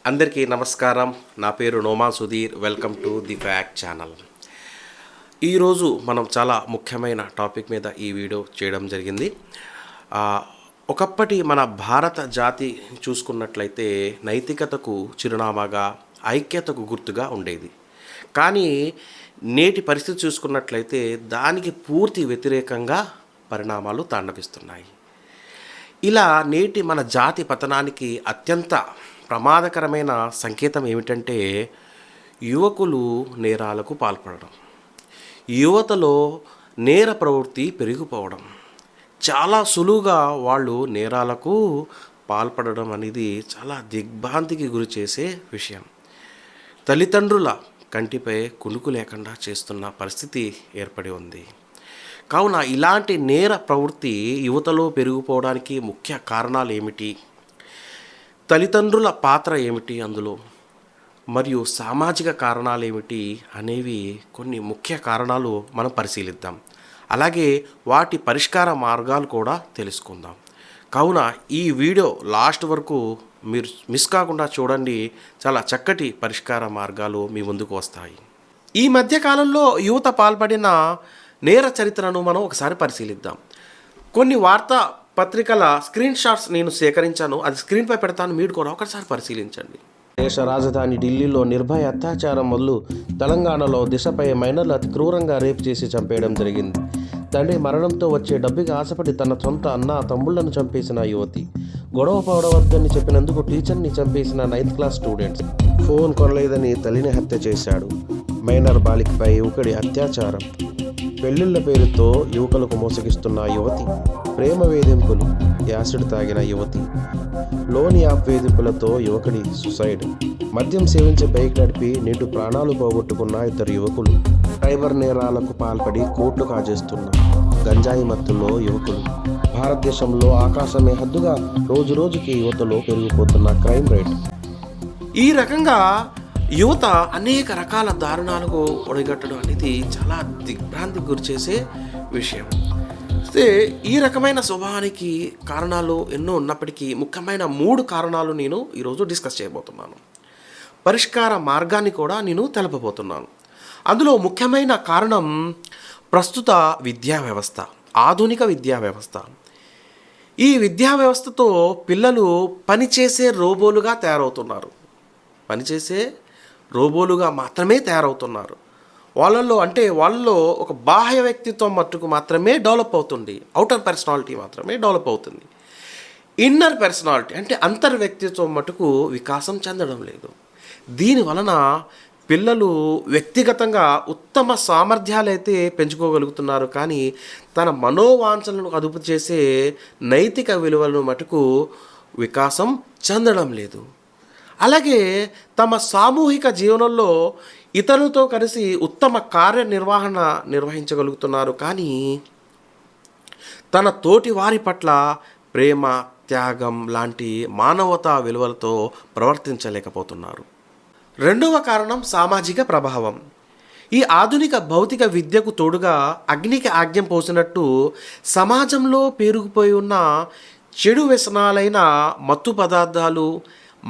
అందరికీ నమస్కారం. నా పేరు Noma Sudheer. Welcome to the fact channel. ఈరోజు మనం చాలా ముఖ్యమైన టాపిక్ మీద ఈ వీడియో చేయడం జరిగింది. ఒకప్పటి మన భారత జాతి చూసుకున్నట్లయితే నైతికతకు చిరునామాగా, ఐక్యతకు గుర్తుగా ఉండేది. కానీ నేటి పరిస్థితి చూసుకున్నట్లయితే దానికి పూర్తి వ్యతిరేకంగా పరిణామాలు తాండవిస్తున్నాయి. ఇలా నేటి మన జాతి పతనానికి అత్యంత ప్రమాదకరమైన సంకేతం ఏమిటంటే యువకులు నేరాలకు పాల్పడడం, యువతలో నేర ప్రవృత్తి పెరిగిపోవడం, చాలా సులువుగా వాళ్ళు నేరాలకు పాల్పడడం అనేది చాలా దిగ్భ్రాంతికి గురి చేసే విషయం. తల్లిదండ్రుల కంటిపై కునుకు లేకుండా చేస్తున్న పరిస్థితి ఏర్పడి ఉంది. కావున ఇలాంటి నేర ప్రవృత్తి యువతలో పెరిగిపోవడానికి ముఖ్య కారణాలు ఏమిటి, తల్లిదండ్రుల పాత్ర ఏమిటి అందులో, మరియు సామాజిక కారణాలు ఏమిటి అనేవి కొన్ని ముఖ్య కారణాలు మనం పరిశీలిద్దాం. అలాగే వాటి పరిష్కార మార్గాలు కూడా తెలుసుకుందాం. కావున ఈ వీడియో లాస్ట్ వరకు మీరు మిస్ కాకుండా చూడండి. చాలా చక్కటి పరిష్కార మార్గాలు మీ ముందుకు వస్తాయి. ఈ మధ్యకాలంలో యువత పాల్పడిన నేర చరిత్రను మనం ఒకసారి పరిశీలిద్దాం. కొన్ని వార్తా పత్రికల స్క్రీన్ షాట్స్ నేను సేకరించాను, అది స్క్రీన్పై పెడతాను, మీరు కూడా ఒకసారి పరిశీలించండి. దేశ రాజధాని ఢిల్లీలో నిర్భయ అత్యాచారం మొదలు తెలంగాణలో దిశపై మైనర్లు అతి క్రూరంగా రేపు చేసి చంపేయడం జరిగింది. తండ్రి మరణంతో వచ్చే డబ్బుకి ఆశపడి తన సొంత అన్న తమ్ముళ్లను చంపేసిన యువతి, గొడవ పడవద్దని చెప్పినందుకు టీచర్ని చంపేసిన 9th క్లాస్ స్టూడెంట్స్, ఫోన్ కొనలేదని తల్లిని హత్య చేశాడు, మైనర్ బాలికపై యువకుడి అత్యాచారం, పెళ్లిళ్ల పేరుతో యువకులకు మోసగిస్తున్న యువతి, ప్రేమ వేధింపులు, యాసిడ్ తాగిన యువతి, లోన్ యాప్ వేధింపులతో యువకుడి సుసైడ్, మద్యం సేవించి బైక్ నడిపి నేటు ప్రాణాలు పోగొట్టుకున్న 2 యువకులు, సైబర్ నేరాలకు పాల్పడి కోట్లు కాజేస్తున్న గంజాయి మత్తులో యువకులు, భారతదేశంలో ఆకాశమే హద్దుగా రోజు రోజుకి యువతలో పెరిగిపోతున్న క్రైమ్ రేట్. ఈ రకంగా యువత అనేక రకాల దారుణాలకు ఒడిగట్టడం అనేది చాలా దిగ్భ్రాంతికి గురిచేసే విషయం. అయితే ఈ రకమైన స్వభావానికి కారణాలు ఎన్నో ఉన్నప్పటికీ ముఖ్యమైన 3 కారణాలు నేను ఈరోజు డిస్కస్ చేయబోతున్నాను. పరిష్కార మార్గాన్ని కూడా నేను తెలపబోతున్నాను. అందులో ముఖ్యమైన కారణం ప్రస్తుత విద్యా వ్యవస్థ, ఆధునిక విద్యా వ్యవస్థ. ఈ విద్యా వ్యవస్థతో పిల్లలు పనిచేసే రోబోలుగా తయారవుతున్నారు. పనిచేసే రోబోలుగా మాత్రమే తయారవుతున్నారు. వాళ్ళలో ఒక బాహ్య వ్యక్తిత్వం మట్టుకు మాత్రమే డెవలప్ అవుతుంది, అవుటర్ పర్సనాలిటీ మాత్రమే డెవలప్ అవుతుంది. ఇన్నర్ పర్సనాలిటీ అంటే అంతర్ వ్యక్తిత్వం మటుకు వికాసం చెందడం లేదు. దీని వలన పిల్లలు వ్యక్తిగతంగా ఉత్తమ సామర్థ్యాలు అయితే పెంచుకోగలుగుతున్నారు, కానీ తన మనోవాంఛలను అదుపు చేసే నైతిక విలువలను మటుకు వికాసం చెందడం లేదు. అలాగే తమ సామూహిక జీవనంలో ఇతరులతో కలిసి ఉత్తమ కార్యనిర్వహణ నిర్వహించగలుగుతున్నారు, కానీ తన తోటి వారి పట్ల ప్రేమ, త్యాగం లాంటి మానవతా విలువలతో ప్రవర్తించలేకపోతున్నారు. రెండవ కారణం సామాజిక ప్రభావం. ఈ ఆధునిక భౌతిక విద్యకు తోడుగా అగ్నికి ఆజ్యం పోసినట్టు సమాజంలో పేరుకుపోయి ఉన్న చెడు వ్యసనాలైన మత్తు పదార్థాలు,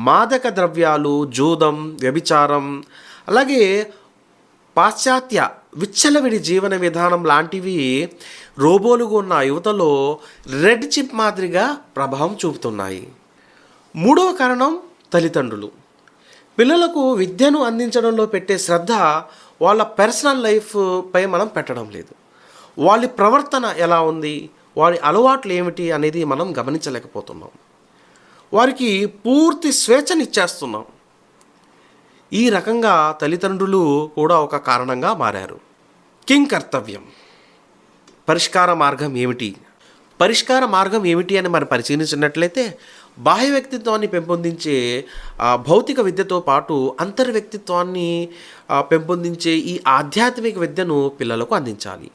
మాదక ద్రవ్యాలు, జూదం, వ్యభిచారం, అలాగే పాశ్చాత్య విచ్చలవిడి జీవన విధానం లాంటివి రోబోలుగా ఉన్న యువతలో రెడ్ చిప్ మాదిరిగా ప్రభావం చూపుతున్నాయి. మూడవ కారణం తల్లిదండ్రులు. పిల్లలకు విద్యను అందించడంలో పెట్టే శ్రద్ధ వాళ్ళ పర్సనల్ లైఫ్ పై మనం పెట్టడం లేదు. వాళ్ళ ప్రవర్తన ఎలా ఉంది, వారి అలవాట్లు ఏమిటి అనేది మనం గమనించలేకపోతున్నాం. వారికి పూర్తి స్వేచ్ఛనిచ్చేస్తున్నాం. ఈ రకంగా తల్లిదండ్రులు కూడా ఒక కారణంగా మారారు. కింగ్ కర్తవ్యం. పరిష్కార మార్గం ఏమిటి? పరిష్కార మార్గం ఏమిటి అని మనం పరిశీలించినట్లయితే బాహ్య వ్యక్తిత్వాన్ని పెంపొందించే భౌతిక విద్యతో పాటు అంతర్వ్యక్తిత్వాన్ని పెంపొందించే ఈ ఆధ్యాత్మిక విద్యను పిల్లలకు అందించాలి.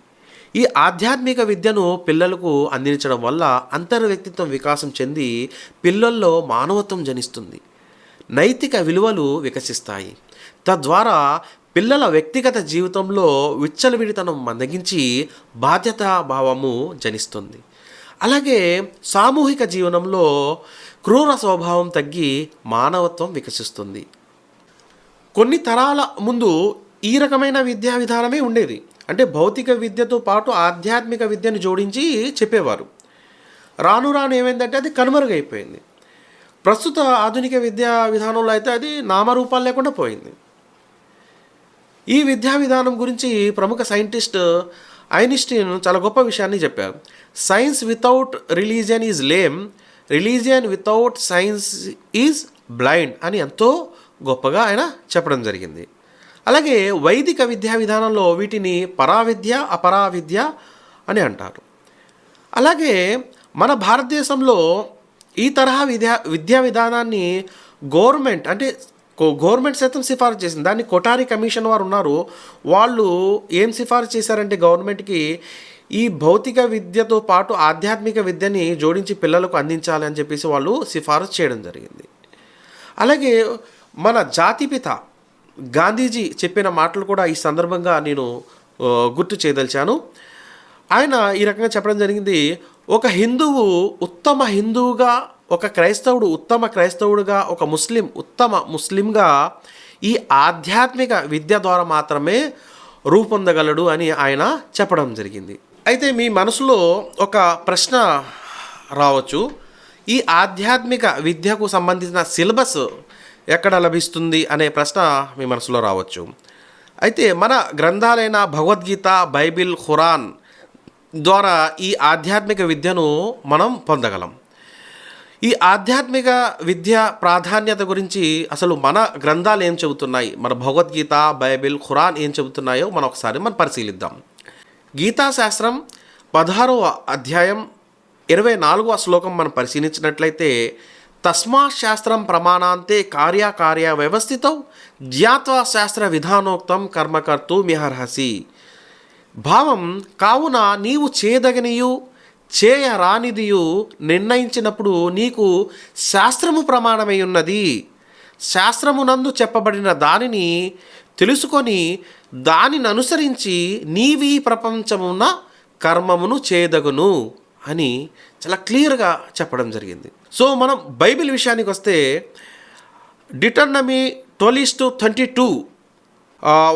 ఈ ఆధ్యాత్మిక విద్యను పిల్లలకు అందించడం వల్ల అంతర్వ్యక్తిత్వం వికాసం చెంది పిల్లల్లో మానవత్వం జనిస్తుంది, నైతిక విలువలు వికసిస్తాయి. తద్వారా పిల్లల వ్యక్తిగత జీవితంలో విచ్చలవిడితనం మందగించి బాధ్యతాభావము జనిస్తుంది. అలాగే సామూహిక జీవనంలో క్రూర స్వభావం తగ్గి మానవత్వం వికసిస్తుంది. కొన్ని తరాల ముందు ఈ రకమైన విద్యా విధానమే ఉండేది. అంటే భౌతిక విద్యతో పాటు ఆధ్యాత్మిక విద్యను జోడించి చెప్పేవారు. రాను రాను ఏమైందంటే అది కనుమరుగైపోయింది. ప్రస్తుత ఆధునిక విద్యా విధానంలో అయితే అది నామరూపాలు లేకుండా పోయింది. ఈ విద్యా విధానం గురించి ప్రముఖ సైంటిస్ట్ ఐన్స్టీన్ చాలా గొప్ప విషయాన్ని చెప్పారు. Science without religion is lame, religion without science is blind అని ఎంతో గొప్పగా ఆయన చెప్పడం జరిగింది. అలాగే వైదిక విద్యా విధానంలో వీటిని పరావిద్య అపరావిద్య అని అంటారు. అలాగే మన భారతదేశంలో ఈ తరహా విద్యా విధానాన్ని గవర్నమెంట్ సైతం సిఫారసు చేసింది. దాన్ని కొఠారి కమిషన్ వారు ఉన్నారు. వాళ్ళు ఏం సిఫారసు చేశారంటే గవర్నమెంట్కి ఈ భౌతిక విద్యతో పాటు ఆధ్యాత్మిక విద్యని జోడించి పిల్లలకు అందించాలి అని చెప్పేసి వాళ్ళు సిఫారసు చేయడం జరిగింది. అలాగే మన జాతిపిత గాంధీజీ చెప్పిన మాటలు కూడా ఈ సందర్భంగా నేను గుర్తు చేయదలిచాను. ఆయన ఈ రకంగా చెప్పడం జరిగింది, ఒక హిందువు ఉత్తమ హిందువుగా, ఒక క్రైస్తవుడు ఉత్తమ క్రైస్తవుడుగా, ఒక ముస్లిం ఉత్తమ ముస్లింగా ఈ ఆధ్యాత్మిక విద్య ద్వారా మాత్రమే రూపొందగలడు అని ఆయన చెప్పడం జరిగింది. అయితే మీ మనసులో ఒక ప్రశ్న రావచ్చు, ఈ ఆధ్యాత్మిక విద్యకు సంబంధించిన సిలబస్ ఎక్కడ లభిస్తుంది అనే ప్రశ్న మీ మనసులో రావచ్చు. అయితే మన గ్రంథాలైన భగవద్గీత, బైబిల్, ఖురాన్ ద్వారా ఈ ఆధ్యాత్మిక విద్యను మనం పొందగలం. ఈ ఆధ్యాత్మిక విద్య ప్రాధాన్యత గురించి అసలు మన గ్రంథాలు ఏం చెబుతున్నాయి, మన భగవద్గీత, బైబిల్, ఖురాన్ ఏం చెబుతున్నాయో మనం ఒకసారి పరిశీలిద్దాం. గీతాశాస్త్రం 16వ అధ్యాయం 24వ శ్లోకం మనం పరిశీలించినట్లయితే, తస్మాత్ శాస్త్రం ప్రమాణాంతే కార్యకార్య వ్యవస్థితౌ జ్ఞాత్వా శాస్త్ర విధానోక్తం కర్మకర్తుమిహర్హసి. భావం, కావున నీవు చేయదగనియు చేయరానిదియు నిర్ణయించినప్పుడు నీకు శాస్త్రము ప్రమాణమై ఉన్నది. శాస్త్రమునందు చెప్పబడిన దానిని తెలుసుకొని దానిని అనుసరించి నీవి ప్రపంచమున కర్మమును చేయదగును అని చాలా క్లియర్గా చెప్పడం జరిగింది. సో మనం బైబిల్ విషయానికి వస్తే డిటర్నమీ 12:22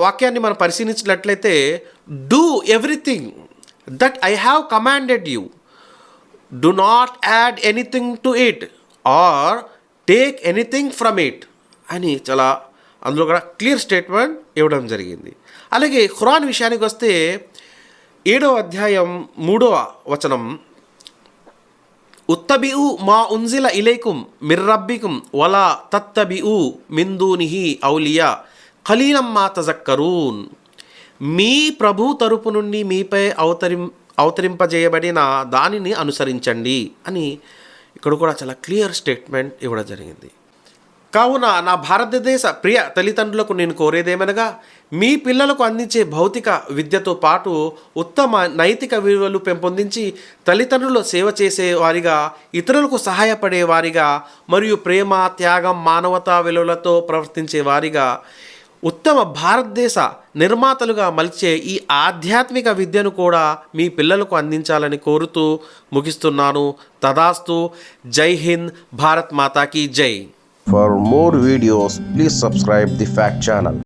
వాక్యాన్ని మనం పరిశీలించినట్లయితే, do everything that I have commanded you, do not add anything to it or take anything from it అని చాలా అందులో కూడా క్లియర్ స్టేట్మెంట్ ఇవ్వడం జరిగింది. అలాగే ఖురాన్ విషయానికి వస్తే 7వ అధ్యాయం 3వ వచనం, ఉత్తబిఉ మా ఉన్జిల ఇలైకుం మిర్రబ్బికుం వలా తత్తబిఉ మిన్ దూనిహి ఔలియా ఖలీలం మా తజక్కరూన్. మీ ప్రభు తరపు నుండి మీపై అవతరింపజేయబడిన దానిని అనుసరించండి అని ఇక్కడ కూడా చాలా క్లియర్ స్టేట్మెంట్ ఇవ్వడం జరిగింది. కావున నా భారతదేశ ప్రియ తల్లిదండ్రులకు నేను కోరేదేమనగా, మీ పిల్లలకు అందించే భౌతిక విద్యతో పాటు ఉత్తమ నైతిక విలువలు పెంపొందించి తల్లిదండ్రులు సేవ చేసే వారిగా, ఇతరులకు సహాయపడే వారిగా మరియు ప్రేమ, త్యాగం, మానవతా విలువలతో ప్రవర్తించే వారిగా, ఉత్తమ భారతదేశ నిర్మాతలుగా మలిచే ఈ ఆధ్యాత్మిక విద్యను కూడా మీ పిల్లలకు అందించాలని కోరుతూ ముగిస్తున్నాను. తదాస్తు. జై హింద్. భారత్ మాతాకి జై. For more videos, please subscribe the Fact channel.